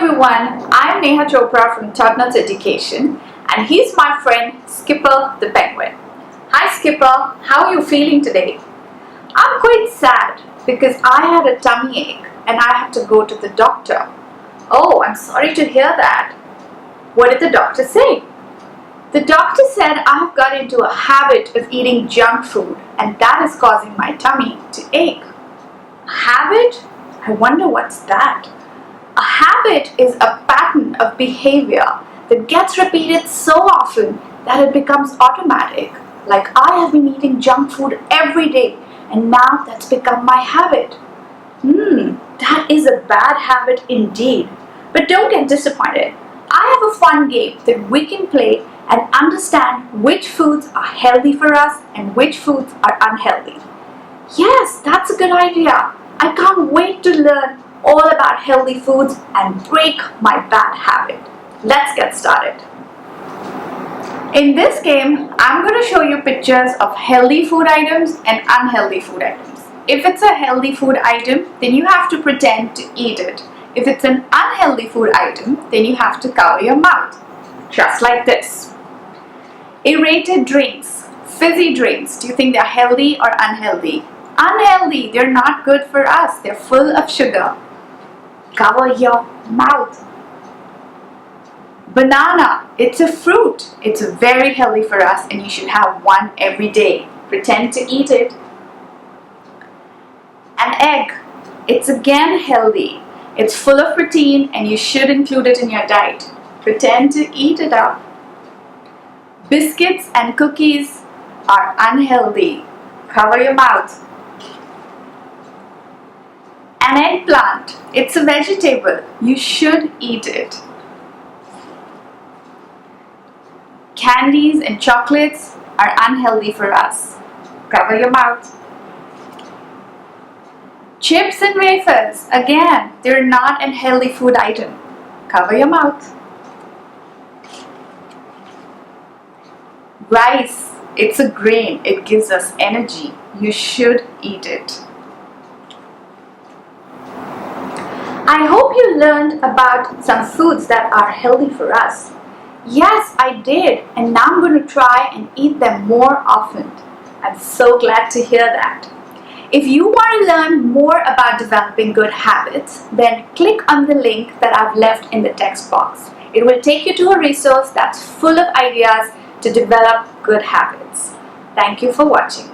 everyone, I'm Neha Chopra from Totnuts Education and he's my friend Skipper the Penguin. Hi Skipper, how are you feeling today? I'm quite sad because I had a tummy ache and I have to go to the doctor. Oh, I'm sorry to hear that. What did the doctor say? The doctor said I have got into a habit of eating junk food and that is causing my tummy to ache. A habit? I wonder what's that? A habit is a pattern of behavior that gets repeated so often that it becomes automatic. Like I have been eating junk food every day and now that's become my habit. That is a bad habit indeed. But don't get disappointed. I have a fun game that we can play and understand which foods are healthy for us and which foods are unhealthy. Yes, that's a good idea. I can't wait to learn all about healthy foods and break my bad habit. Let's get started. In this game, I'm going to show you pictures of healthy food items and unhealthy food items. If it's a healthy food item, then you have to pretend to eat it. If it's an unhealthy food item, then you have to cover your mouth. Just like this. Aerated drinks, fizzy drinks, do you think they're healthy or unhealthy? Unhealthy, they're not good for us. They're full of sugar. Cover your mouth. Banana, it's a fruit. It's very healthy for us and you should have one every day. Pretend to eat it. An egg, it's again healthy. It's full of protein and you should include it in your diet. Pretend to eat it up. Biscuits and cookies are unhealthy. Cover your mouth. An eggplant, it's a vegetable. You should eat it. Candies and chocolates are unhealthy for us. Cover your mouth. Chips and wafers, again, they're not a healthy food item. Cover your mouth. Rice, it's a grain. It gives us energy. You should eat it. I hope you learned about some foods that are healthy for us. Yes, I did, and now I'm going to try and eat them more often. I'm so glad to hear that. If you want to learn more about developing good habits, then click on the link that I've left in the text box. It will take you to a resource that's full of ideas to develop good habits. Thank you for watching.